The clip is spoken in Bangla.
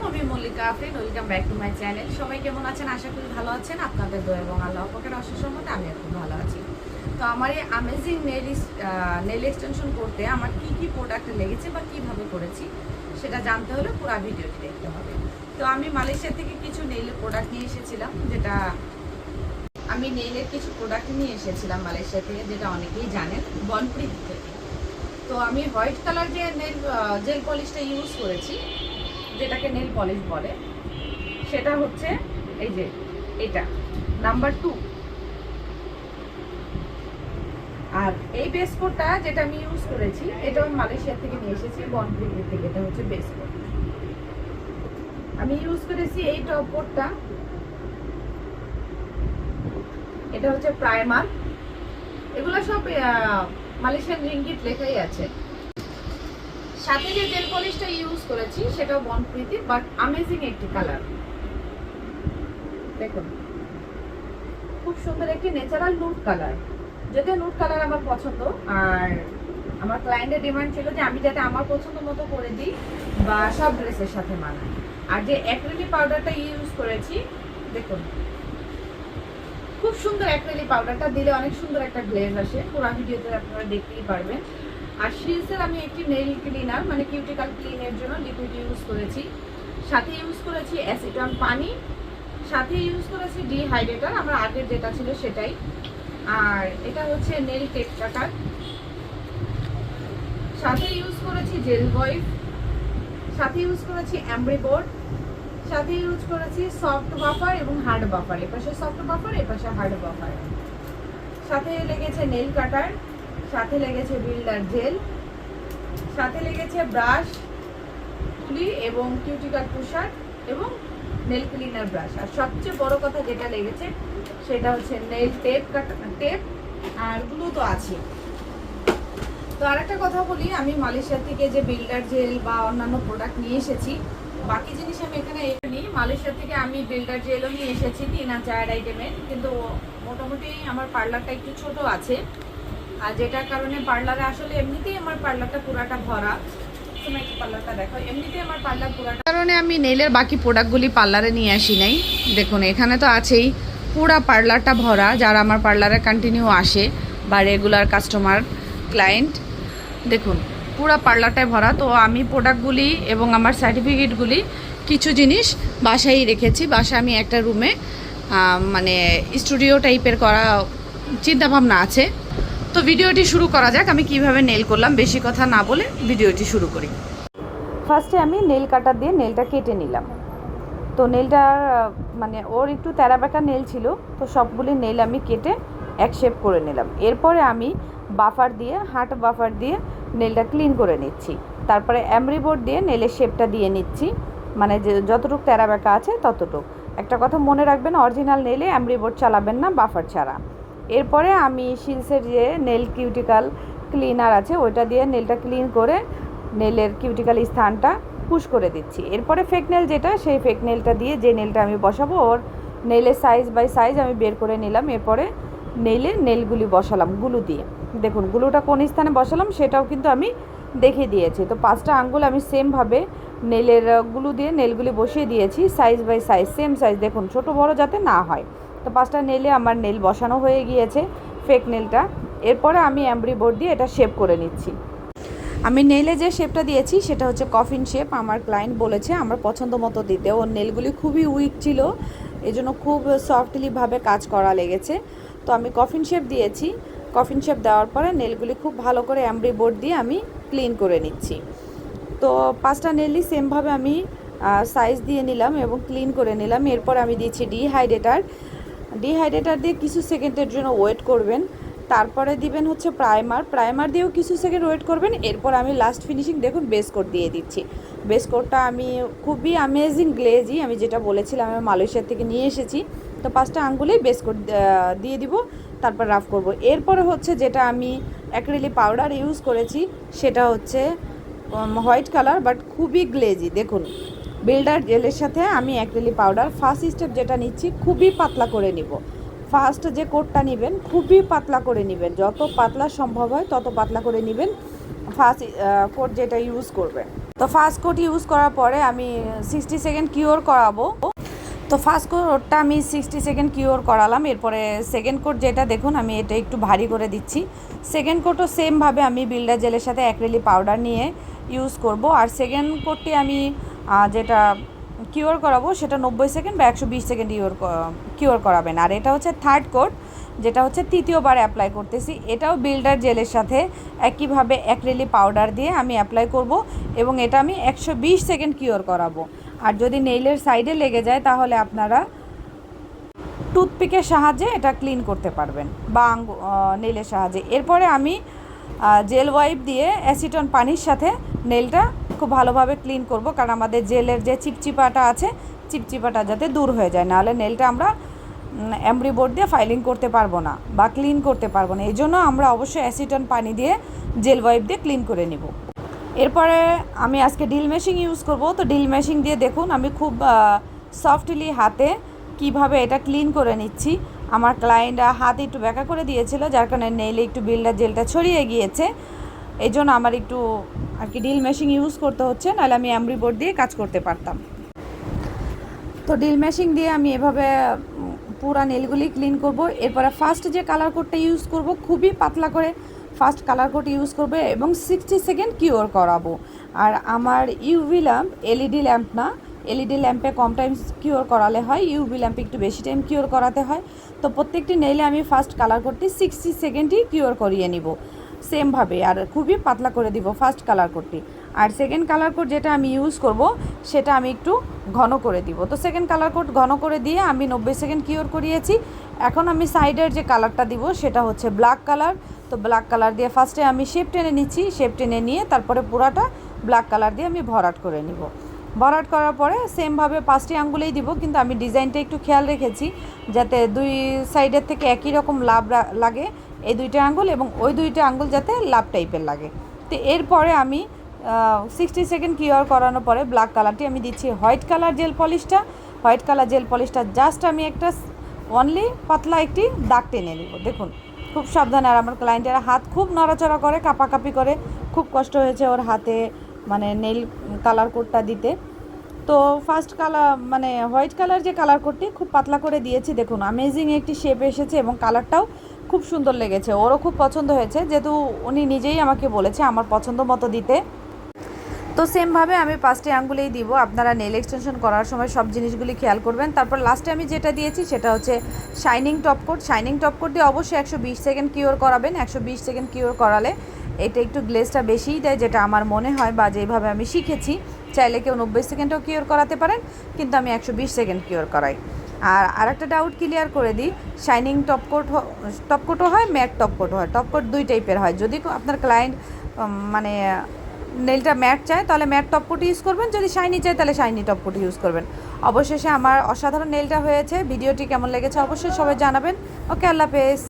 আমি Mallika Afrin. Welcome back to my channel. সবাই কেমন আছেন? আশা করি ভালো আছেন। আপনাদের দোয়া এবং আল্লাহ পাকের অশেষ রহমতে আমি খুব ভালো আছি। তো আমার এই অ্যামেজিং নেল এক্সটেনশন করতে আমার কি কি প্রোডাক্ট লেগেছে বা কিভাবে করেছি সেটা জানতে হলে পুরো ভিডিওটি দেখতে হবে। তো আমি মালয়েশিয়া থেকে কিছু নেইলের প্রোডাক্ট নিয়ে এসেছিলাম, মালয়েশিয়া থেকে, যেটা অনেকেই জানেন, বনপ্রিত থেকে। তো আমি হোয়াইট কালার যে জেল পলিশটা ইউজ করেছি, যেটাকে নেল পলিশ বলে, সেটা হচ্ছে এই যে এটা নাম্বার 2। আর এই বেস কোটটা যেটা আমি ইউজ করেছি, এটা আমি মালয়েশিয়া থেকে নিয়ে এসেছি, বনপ্রিত থেকে। এটা হচ্ছে বেস কোট। আমি ইউজ করেছি এই টপ কোটটা, এটা হচ্ছে প্রাইমার। এগুলো সব মালয়েশিয়ান রিঙ্গিট লেখাই আছে। সাথে যে জেল পলিশটা ইউজ করেছি সেটাও বনপ্রীতি, বাট অ্যামেজিং একটি কালার। দেখুন, খুব সুন্দর একটি ন্যাচারাল নুড কালার। যদিও নুড কালার আমার পছন্দ, আর আমার ক্লায়েন্টের ডিমান্ড ছিল যে আমি যাতে আমার পছন্দ মতো করে দিই বা সব ড্রেসের সাথে মানাই। আর যে অ্যাক্রিলিক পাউডারটা ইউজ করেছি, দেখুন খুব সুন্দর। অ্যাক্রিলিক পাউডারটা দিলে অনেক সুন্দর একটা গ্লেজ আসে, পুরো ভিডিওতে আপনারা দেখতেই পারবেন। আর শিলসের আমি একটি নেইল ক্লিনার, মানে কিউটিক্যাল ক্লিনের জন্য লিকুইড ইউজ করেছি। সাথে ইউজ করেছি অ্যাসিটন পানি, সাথে ইউজ করেছি ডিহাইড্রেটর, আমার আগের যেটা ছিল সেটাই। আর এটা হচ্ছে নেল টেপ কাটার। সাথে ইউজ করেছি জেল ওয়াইপ, সাথে ইউজ করেছি এমব্রি বোর্ড, সাথে ইউজ করেছি সফট বাফার এবং হার্ড বাফার। এপাশে সফট বাফার, এপাশে হার্ড বাফার। সাথে লেগেছে নেল কাটার, সাথে লেগেছে বিল্ডার জেল, সাথে লেগেছে ব্রাশ, তুলি এবং কিউটিক্যাল পুশার এবং নেল ক্লিনার ব্রাশ। আর সবচেয়ে বড় কথা যেটা লেগেছে সেটা হচ্ছে নেল টেপ টেপ, আর গ্লু তো আছে। তো আরেকটা কথা বলি, আমি মালয়েশিয়া থেকে যে বিল্ডার জেল বা অন্যান্য প্রোডাক্ট নিয়ে এসেছি, বাকি জিনিস আমি এখানে নিই। মালয়েশিয়া থেকে আমি বিল্ডার জেলও নিয়ে এসেছি 3 আর 4 আইটেমের, কিন্তু মোটামুটি আমার পার্লারটা একটু ছোট আছে, আর যেটার কারণে পার্লারে আসলে এমনিতেই আমার পার্লারটা পুরাটা ভরা। পার্লারটা দেখো, এমনিতেই আমার পার্লার পুরাটা, কারণে আমি নেইলের বাকি প্রোডাক্টগুলি পার্লারে নিয়ে আসি নাই। দেখুন এখানে তো আছেই, পুরা পার্লারটা ভরা। যারা আমার পার্লারে কন্টিনিউ আসে বা রেগুলার কাস্টমার ক্লায়েন্ট, দেখুন পুরা পার্লারটায় ভরা। তো আমি প্রোডাক্টগুলি এবং আমার সার্টিফিকেটগুলি কিছু জিনিস বাসায় রেখেছি। বাসায় আমি একটা রুমে মানে স্টুডিও টাইপের করা চিন্তাভাবনা আছে। তো ভিডিওটি শুরু করা যাক, আমি কিভাবে নেল করলাম। বেশি কথা না বলে ভিডিওটি শুরু করি। ফার্স্টে আমি নেল কাটার দিয়ে নেলটা কেটে নিলাম। তো নেলটা মানে ওর একটু তেরাবেঁকা নেল ছিল, তো সবগুলি নেল আমি কেটে এক শেপ করে নিলাম। এরপরে আমি বাফার দিয়ে, হার্ড বাফার দিয়ে নেলটা ক্লিন করে নিচ্ছি। তারপরে এমব্রি বোর্ড দিয়ে নেলের শেপটা দিয়ে নিচ্ছি, মানে যে যতটুকু তেরাবেঁকা আছে ততটুকু। একটা কথা মনে রাখবেন, অরিজিনাল নেলে এমব্রি বোর্ড চালাবেন না বাফার ছাড়া। এরপরে আমি শিলসের যে নেল কিউটিক্যাল ক্লিনার আছে ওইটা দিয়ে নেলটা ক্লিন করে নেলের কিউটিক্যাল স্থানটা পুশ করে দিচ্ছি। এরপরে ফেক নেল যেটা, সেই ফেক নেলটা দিয়ে যে নেলটা আমি বসাবো, ওর নেলের সাইজ বাই সাইজ আমি বের করে নিলাম। এরপরে নেলগুলি বসালাম গুলু দিয়ে। দেখুন গুলুটা কোন স্থানে বসালাম সেটাও কিন্তু আমি দেখিয়ে দিয়েছি। তো 5টা আঙ্গুল আমি সেমভাবে নেলের গুলু দিয়ে নেলগুলি বসিয়ে দিয়েছি, size by size same size, দেখুন ছোট বড় যাতে না হয়। তো 5টা নেলে আমার নেল বসানো হয়ে গিয়েছে, ফেক নেলটা। এরপরে আমি এমব্রি বোর্ড দিয়ে এটা শেপ করে নিচ্ছি। আমি নেলে যে শেপটা দিয়েছি সেটা হচ্ছে কফিন শেপ। আমার ক্লায়েন্ট বলেছে আমার পছন্দ মতো দিতে। ওর নেলগুলি খুবই উইক ছিল, এজন্য খুব সফটলিভাবে কাজ করা লেগেছে। তো আমি কফিন শেপ দিয়েছি। কফিন শেপ দেওয়ার পরে নেলগুলি খুব ভালো করে এমব্রি বোর্ড দিয়ে আমি ক্লিন করে নিচ্ছি। তো 5টা নেলই সেমভাবে আমি সাইজ দিয়ে নিলাম এবং ক্লিন করে নিলাম। এরপর আমি দিচ্ছি ডিহাইড্রেটার দিয়ে কিছু সেকেন্ডের জন্য ওয়েট করবেন। তারপরে দিবেন হচ্ছে প্রাইমার দিয়েও কিছু সেকেন্ড ওয়েট করবেন। এরপর আমি লাস্ট ফিনিশিং দেখুন বেস কোট দিয়ে দিচ্ছি। বেস কোটটা আমি খুবই অ্যামেজিং গ্লেজি, আমি যেটা বলেছিলাম আমি মালয়েশিয়া থেকে নিয়ে এসেছি। তো 5টা আঙ্গুলেই বেস কোট দিয়ে দিব, তারপর রাফ করব। এরপরে হচ্ছে যেটা আমি অ্যাক্রিলিক পাউডার ইউজ করেছি সেটা হচ্ছে হোয়াইট কালার, বাট খুবই গ্লেজি। দেখুন বিল্ডার জেলের সাথে আমি অ্যাক্রিলিক পাউডার, ফার্স্ট স্টেপ যেটা নিচ্ছি খুবই পাতলা করে নিব। ফার্স্ট যে কোটটা নেবেন খুবই পাতলা করে নেবেন, যত পাতলা সম্ভব হয় তত পাতলা করে নেবেন ফার্স্ট কোট যেটা ইউজ করবেন। তো ফার্স্ট কোট ইউজ করার পরে আমি 60 সেকেন্ড কিওর করাবো। তো ফার্স্ট কোটটা আমি 60 সেকেন্ড কিওর করালাম। এরপরে সেকেন্ড কোট যেটা দেখুন আমি এটা একটু ভারী করে দিচ্ছি। সেকেন্ড কোটও সেমভাবে আমি বিল্ডার জেলের সাথে অ্যাক্রিলিক পাউডার নিয়ে ইউজ করব। আর সেকেন্ড কোটটি আমি যেটা কিওর করাবো সেটা 90 সেকেন্ড বা 120 সেকেন্ড কিওর করাবেন। আর এটা হচ্ছে থার্ড কোট, যেটা হচ্ছে তৃতীয়বার অ্যাপ্লাই করতেছি। এটাও বিল্ডার জেলের সাথে একইভাবে অ্যাক্রিলিক পাউডার দিয়ে আমি অ্যাপ্লাই করব এবং এটা আমি 120 সেকেন্ড কিওর করাবো। আর যদি নেইলের সাইডে লেগে যায় তাহলে আপনারা টুথপিকের সাহায্যে এটা ক্লিন করতে পারবেন বা নেইলের সাহায্যে। এরপরে আমি জেল ওয়াইপ দিয়ে অ্যাসিটন পানির সাথে নেইলটা খুব ভালোভাবে ক্লিন করব, কারণ আমাদের জেলের যে চিপচিপাটা আছে চিপচিপাটা যাতে দূর হয়ে যায়, নাহলে নেইলটা আমরা এমব্রি বোর্ড দিয়ে ফাইলিং করতে পারবো না বা ক্লিন করতে পারবো না। এই জন্য আমরা অবশ্যই অ্যাসিটন পানি দিয়ে জেল ওয়াইপ দিয়ে ক্লিন করে নিব। এরপরে আমি আজকে ড্রিল মেশিন ইউজ করব। তো ড্রিল মেশিন দিয়ে দেখুন আমি খুব সফটলি হাতে কিভাবে এটা ক্লিন করে নিচ্ছি। আমার ক্লায়েন্ট হাতে একটু ব্যাকা করে দিয়েছিল, যার কারণে নেইলে একটু বিল্ডার জেলটা ছড়িয়ে গিয়েছে। এই জন্য আমার একটু আর কি ড্রিল মেশিন ইউজ করতে হচ্ছে, নাহলে আমি এমব্রি বোর্ড দিয়ে কাজ করতে পারতাম। তো ড্রিল মেশিন দিয়ে আমি এভাবে পুরা নেলগুলি ক্লিন করব। এরপরে ফার্স্ট যে কালার কোডটা ইউজ করব খুবই পাতলা করে ফার্স্ট কালার কোড ইউজ করবে এবং 60 সেকেন্ড কিওর করাবো। আর আমার ইউভি ল্যাম্প, এলইডি ল্যাম্প না, এলইডি ল্যাম্পে কম টাইম কিওর করালে হয়, ইউভি ল্যাম্পে একটু বেশি টাইম কিওর করাতে হয়। তো প্রত্যেকটি নেইলে আমি ফার্স্ট কালার কোডটি 60 সেকেন্ডই কিওর করিয়ে নিব সেমভাবে, আর খুবই পাতলা করে দিব ফার্স্ট কালার কোডটি। আর সেকেন্ড কালার কোড যেটা আমি ইউজ করব সেটা আমি একটু ঘন করে দিব। তো সেকেন্ড কালার কোড ঘন করে দিয়ে আমি 90 সেকেন্ড কিওর করিয়েছি। এখন আমি সাইডের যে কালারটা দিব সেটা হচ্ছে ব্ল্যাক কালার। তো ব্ল্যাক কালার দিয়ে ফার্স্টে আমি শেপ টেনে নিচ্ছি, শেপ টেনে নিয়ে তারপরে পুরাটা ব্ল্যাক কালার দিয়ে আমি ভরাট করে নিব। ভরাট করার পরে সেমভাবে 5টি আঙ্গুলেই দিব, কিন্তু আমি ডিজাইনটা একটু খেয়াল রেখেছি যাতে দুই সাইডের থেকে একই রকম লাভ লাগে, এই দুইটা আঙ্গুল এবং ওই দুইটা আঙ্গুল যাতে লাভ টাইপের লাগে। তো এরপরে আমি 60 সেকেন্ড কিওর করানোর পরে ব্ল্যাক কালারটি আমি দিচ্ছি হোয়াইট কালার জেল পলিশটা। হোয়াইট কালার জেল পলিশটা জাস্ট আমি একটা অনলি পাতলা একটি দাগ টেনে নিব। দেখুন খুব সাবধানে, আর আমার ক্লায়েন্টের হাত খুব নড়াচড়া করে, কাঁপাকাঁপি করে, খুব কষ্ট হয়েছে ওর হাতে মানে নেল কালার কোডটা দিতে। তো ফার্স্ট কালার মানে হোয়াইট কালার যে কালার কোডটি খুব পাতলা করে দিয়েছি। দেখুন অ্যামেজিং একটি শেপ এসেছে এবং কালারটাও খুব সুন্দর লেগেছে, ওরও খুব পছন্দ হয়েছে, যেহেতু উনি নিজেই আমাকে বলেছে আমার পছন্দ মতো দিতে। তো সেমভাবে আমি 5টি আঙ্গুলেই দিব। আপনারা নেল এক্সটেনশন করার সময় সব জিনিসগুলি খেয়াল করবেন। তারপর লাস্টে আমি যেটা দিয়েছি সেটা হচ্ছে shining top coat. Shining top coat দিয়ে অবশ্যই 120 সেকেন্ড কিওর করাবেন। 120 সেকেন্ড কিওর করালে এটা একটু গ্লেজটা বেশিই দেয়, যেটা আমার মনে হয় বা যেভাবে আমি শিখেছি। চাইলে কেউ 90 সেকেন্ডও কিওর করাতে পারেন, কিন্তু আমি 120 সেকেন্ড কিওর করাই। আর আরেকটা ডাউট ক্লিয়ার করে দিই, শাইনিং টপ কোটও হয়, ম্যাট টপ কোটও হয়। টপ কোট দুই টাইপের হয়। যদি আপনার ক্লায়েন্ট মানে নেলটা ম্যাট চায় তাহলে ম্যাট টপ কোট ইউজ করবেন, যদি শাইনি চায় তাহলে শাইনি টপ কোট ইউজ করবেন। অবশেষে আমার অসাধারণ নেলটা হয়েছে। ভিডিওটি কেমন লেগেছে অবশ্যই সবাই জানাবেন। ওকে, আল্লাহ হাফেজ।